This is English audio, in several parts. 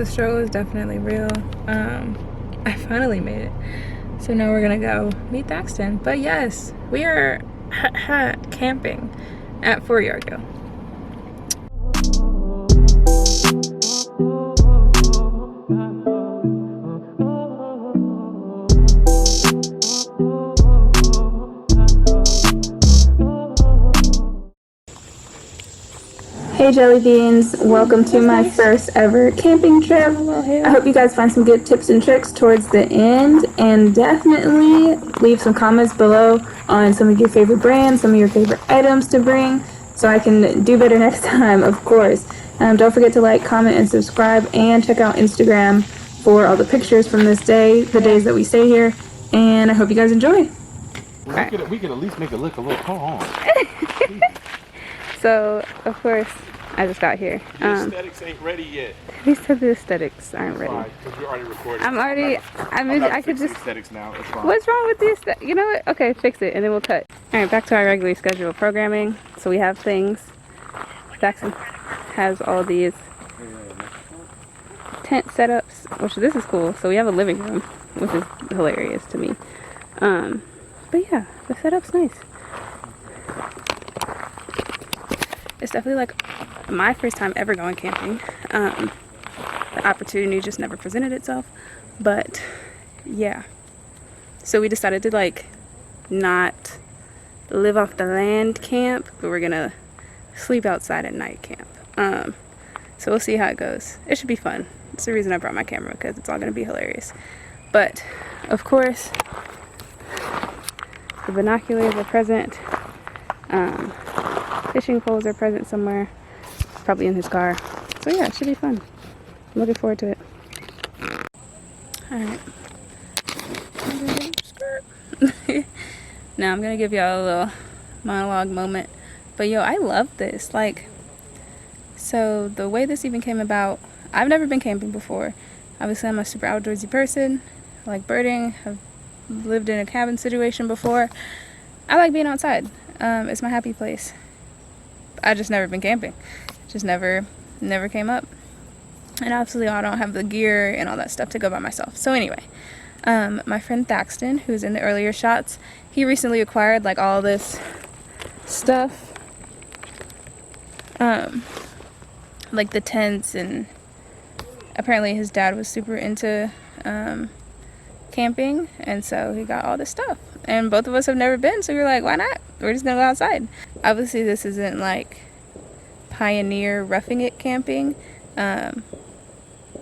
The struggle is definitely real. I finally made it. So now we're gonna go meet Thaxton. But yes, we are camping at 4 Yargo. Hey jelly beans, welcome to my first ever camping trip. I hope you guys find some good tips and tricks towards the end, and definitely leave some comments below on some of your favorite brands, some of your favorite items to bring, so I can do better next time, of course. Don't forget to like, comment, and subscribe, and check out Instagram for all the pictures from this day, the days that we stay here, and I hope you guys enjoy. Well, we could at least make it look a little calm. So, of course, I just got here. The aesthetics ain't ready yet. He said the aesthetics aren't ready. Fine, because we're already recording. I could just. Aesthetics now. It's fine. What's wrong with the aesthetic? You know what? Okay, fix it, and then we'll cut. All right, back to our regularly scheduled programming. So we have things. Jackson has all these tent setups, which this is cool. So we have a living room, which is hilarious to me. But yeah, the setup's nice. It's definitely like my first time ever going camping. The opportunity just never presented itself, but yeah. So we decided to like not live off the land camp, but we're gonna sleep outside at night camp. So we'll see how it goes. It should be fun. It's the reason I brought my camera, because it's all gonna be hilarious. But of course, the binoculars are present. Fishing poles are present somewhere, probably in his car. So yeah, it should be fun. I'm looking forward to it. Alright. Now I'm gonna give y'all a little monologue moment. But yo, I love this. Like, so the way this even came about, I've never been camping before. Obviously I'm a super outdoorsy person. I like birding. I've lived in a cabin situation before. I like being outside. It's my happy place. I just never been camping. Just never came up. And obviously I don't have the gear and all that stuff to go by myself. So anyway, my friend Thaxton, who's in the earlier shots, he recently acquired like all this stuff. Like the tents, and apparently his dad was super into camping, and so he got all this stuff. And both of us have never been, so we were like, why not? We're just gonna go outside. Obviously this isn't like pioneer roughing it camping, but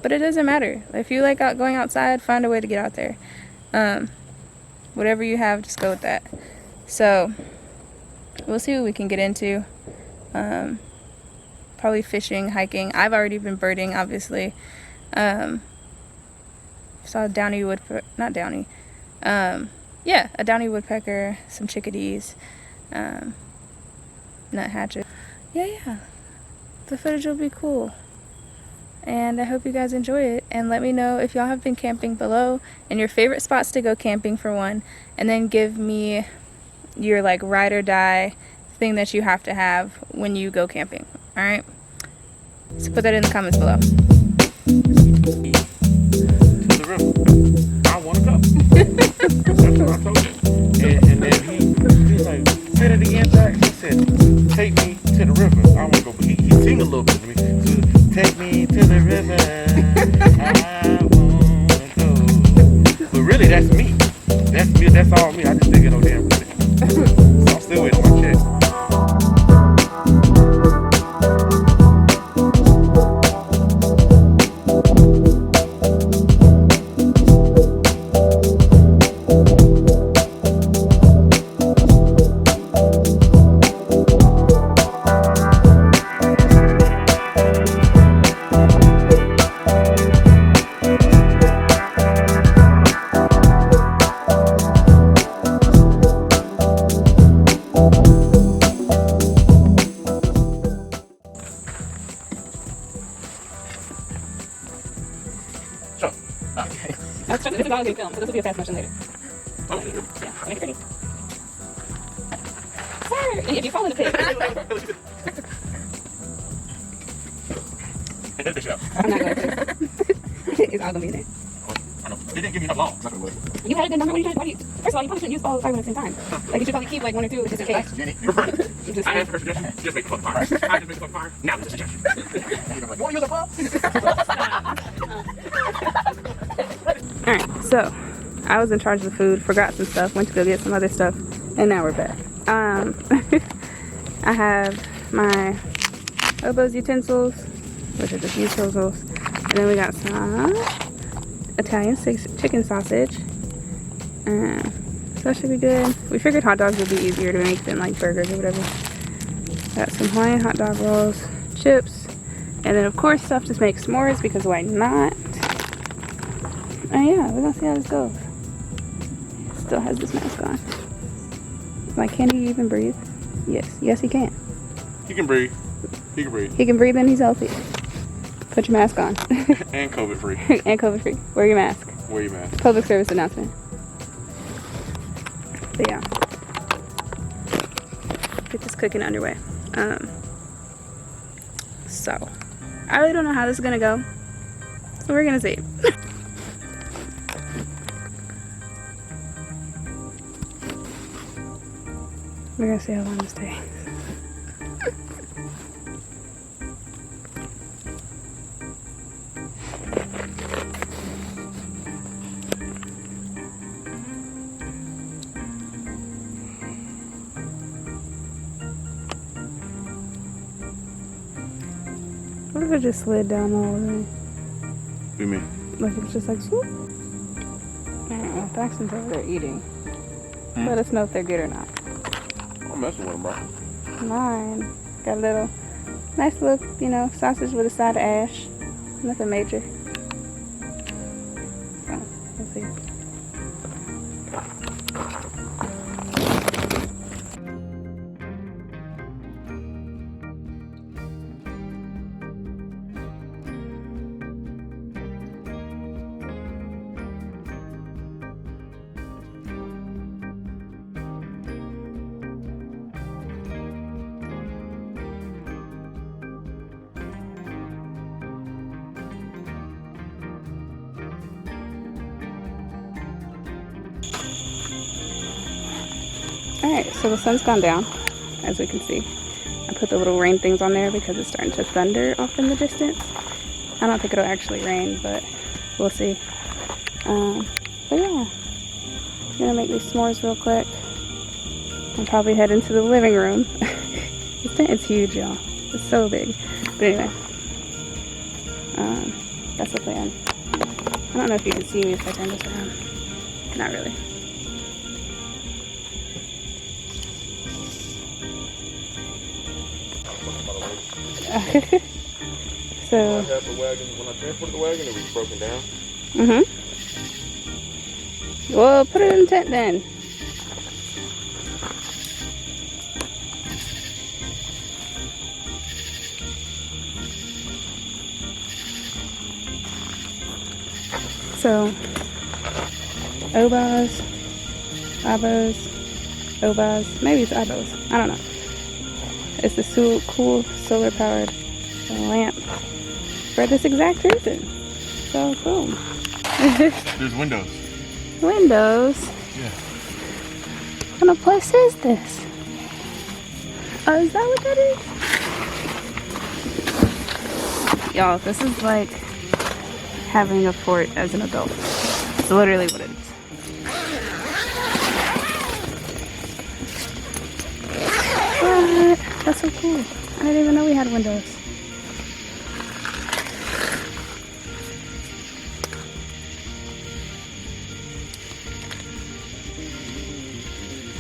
it doesn't matter. If you like going outside, find a way to get out there. Whatever you have, just go with that. So we'll see what we can get into. Probably fishing, hiking. I've already been birding, obviously. Saw a downy not downy. Yeah, a downy woodpecker, some chickadees, nuthatches. Yeah. The footage will be cool. And I hope you guys enjoy it. And let me know if y'all have been camping below and your favorite spots to go camping for one. And then give me your like ride or die thing that you have to have when you go camping. Alright? So put that in the comments below. To the river. I want to go. That's what I told him. And then he was like, said it again, Zach. He said, take me to the river. I want to go. He sing a little bit to me. So, take me to the river. I want to go. But really, that's me. That's me. That's all me. I just think it on damn river. So I'm still waiting on my check. This is all good film, so this will be a fast motion later. Yeah, make it pretty. Sir, if you fall in the pit. I'm not going to. gonna be in there. I know. They didn't give me enough long. That's what it was. You had a good number. What are you trying to do? First of all, you probably shouldn't use all 5 at the same time. Like you should probably keep like 1 or 2 just in case. Jenny, you're right. Just I asked her suggestion. Just make the fucking fire. I just make the fucking fire. Now it's a suggestion. And you're like, you want to use a pump? Alright, so I was in charge of the food, forgot some stuff, went to go get some other stuff, and now we're back. I have my Obo's utensils, which are just utensils, and then we got some Italian chicken sausage. So that should be good. We figured hot dogs would be easier to make than like burgers or whatever. Got some Hawaiian hot dog rolls, chips, and then of course stuff to make s'mores because why not? And yeah, we're gonna see how this goes. Still has this mask on. Like, can he even breathe? Yes, yes he can. He can breathe. He can breathe. He can breathe and he's healthy. Put your mask on. And COVID free. And COVID free. Wear your mask. Wear your mask. Public service announcement. But yeah. Get this cooking underway. So I really don't know how this is gonna go. So we're gonna see. We're gonna see how long this takes. What if it just slid down the whole thing? What do you mean? Like it was just like swoop? I don't know. Paxton's over there eating. Let us know if they're good or not. I'm messing with him, bro. Mine got a little nice little, you know, sausage with a side of ash. Nothing major. So, let's see. Alright, so the sun's gone down, as we can see. I put the little rain things on there because it's starting to thunder off in the distance. I don't think it'll actually rain, but we'll see. But yeah, I'm gonna make these s'mores real quick and probably head into the living room. It's huge, y'all. It's so big. But anyway, that's the plan. I don't know if you can see me if I turn this around. Not really. So When I transported the wagon, it was broken down. Well, put it in the tent then. So Obas, Abos, Obas, maybe it's Abos. I don't know. It's the cool solar powered lamp for this exact reason. So boom. There's windows. Windows? Yeah. What kind of place is this? Oh, is that what that is? Y'all, this is like having a fort as an adult. It's literally what it is. What? That's so cool. I didn't even know we had windows.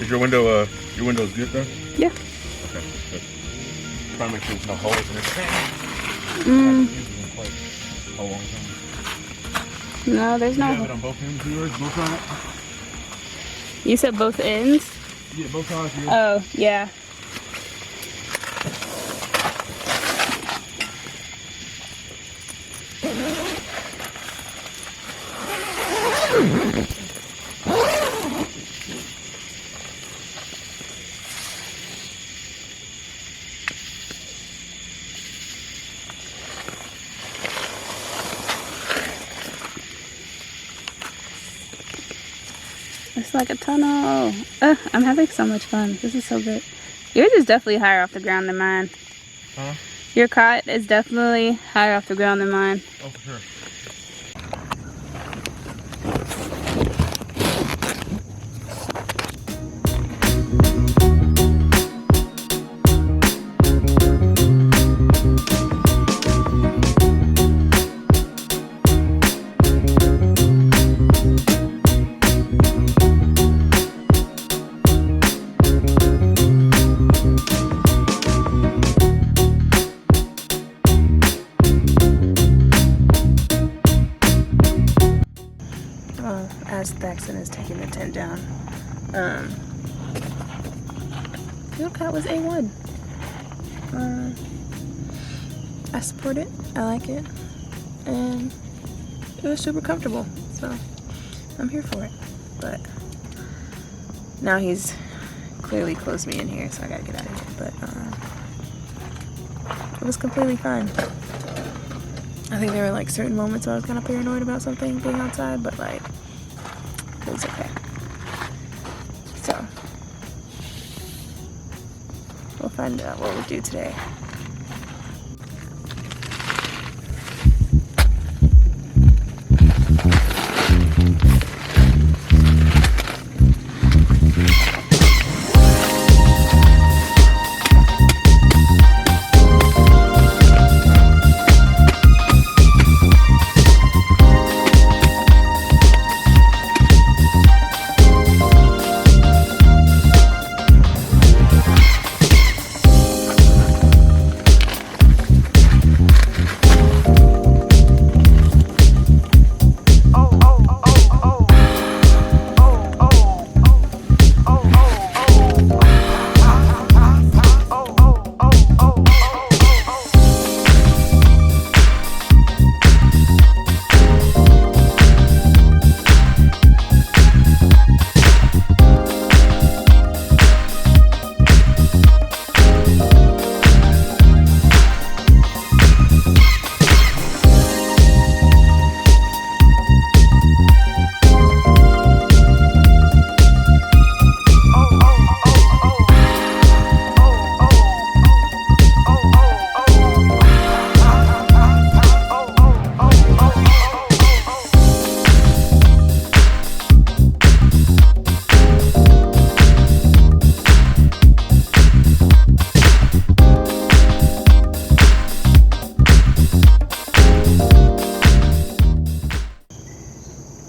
Is your window's good though? Yeah. Okay. Good. Trying to make sure there's no holes in this thing. A long time. No, there's no. You have it on both ends of yours, both sides? You said both ends? Yeah, both sides of yours. Oh, yeah. It's like a tunnel. I'm having so much fun. This is so good. Yours is definitely higher off the ground than mine. Huh? Your cot is definitely higher off the ground than mine. Oh, for sure. As Thaxton is taking the tent down, your cot was A1. I support it. I like it, and it was super comfortable. So I'm here for it. But now he's clearly closed me in here, so I gotta get out of here. But it was completely fine. I think there were like certain moments where I was kind of paranoid about something being outside, but like it was okay. So we'll find out what we do today.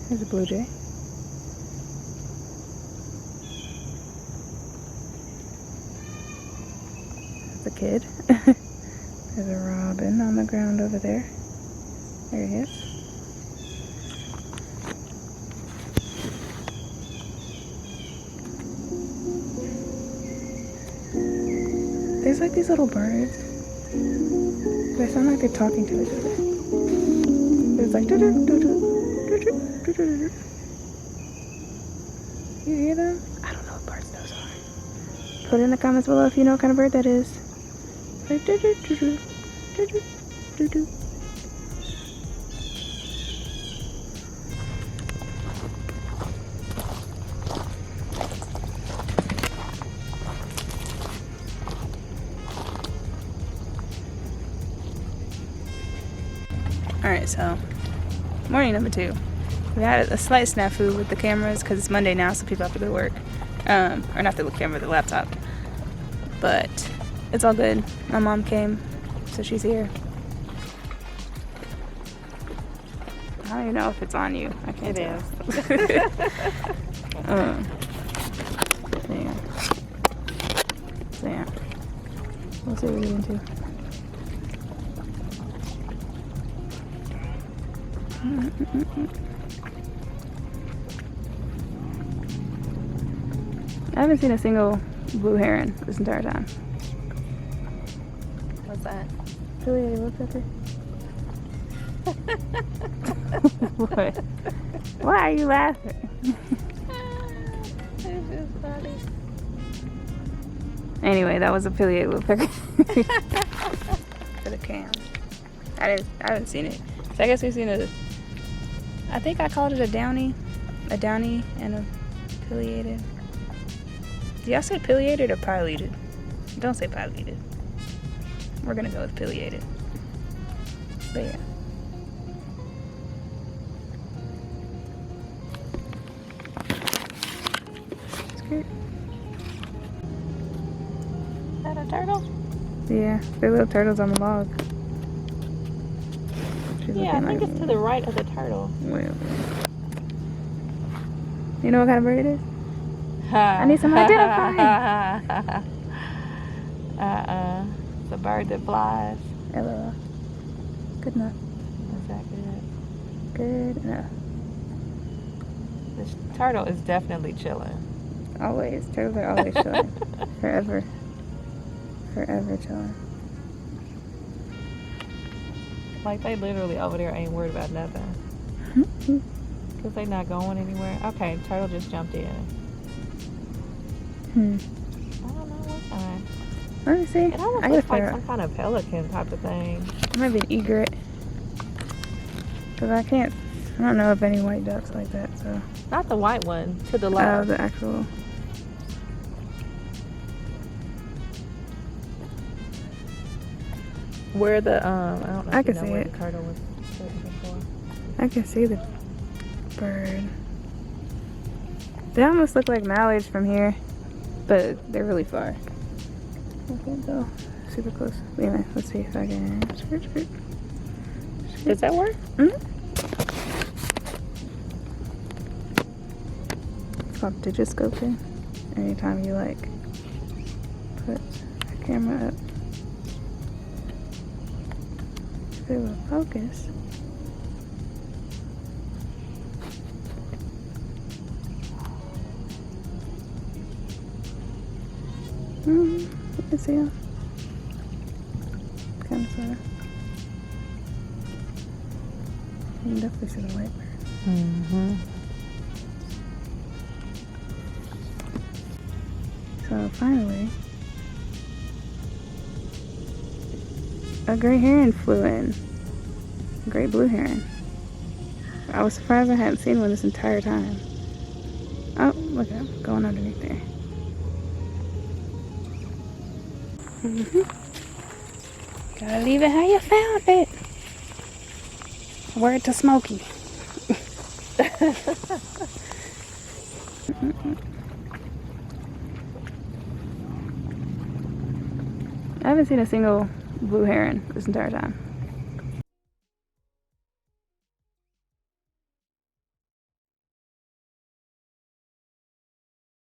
There's a blue jay. There's a kid. There's a robin on the ground over there. There he is. There's like these little birds. They sound like they're talking to each other. There's like doo-doo, doo-doo. You hear them? I don't know what birds those are. Put it in the comments below if you know what kind of bird that is. Like doo-doo, doo-doo, doo-doo, doo-doo. Alright, so morning number 2. We had a slight snafu with the cameras because it's Monday now, so people have to go to work. Or not the camera, the laptop. But it's all good. My mom came, so she's here. I don't even know if it's on you. I can't tell. It is. So yeah. We'll see what we get into. I haven't seen a single blue heron this entire time. What's that? Really, look at her. What? Why are you laughing? It's just funny. Anyway, that was affiliate woodpecker. For the cam. I haven't seen it. So I guess we've seen I think I called it a downy and a Pileated. Do y'all say pileated or pileated? Don't say pileated. We're gonna go with pileated. But yeah. Skirt. Is that a turtle? Yeah, they're little turtles on the log. She's Yeah, I looking think like it's to the right of the turtle. well. You know what kind of bird it is? I need some identifying. It's a bird that flies. LOL. Good enough. Is that good? Good enough. This turtle is definitely chilling. Always. Turtles are always chilling. Forever. Forever chilling. Like, they literally over there ain't worried about nothing. Because they not going anywhere. Okay, turtle just jumped in. Hmm. I don't know what kind. Let me see. It almost I looks gotta like figure some kind of pelican type of thing. it might be an egret. Because I don't know of any white ducks like that, so. Not the white one, to the Oh, left. the actual. Where the, I don't know I if you can know see where it. the turtle was sitting before. I can see the bird. They almost look like mallards from here, but they're really far. I can't go super close. Anyway, let's see if I can. Skirt. Does that work? Mm-hmm. It's called digiscoping. Anytime you like put the camera up, if it will focus. You can see them. Kind of, sort of. You can definitely see the white bird. Mm-hmm. So finally, a gray heron flew in. A great blue heron. I was surprised I hadn't seen one this entire time. Oh, look at him going underneath there. Gotta leave it how you found it. Word to Smokey. I haven't seen a single blue heron this entire time.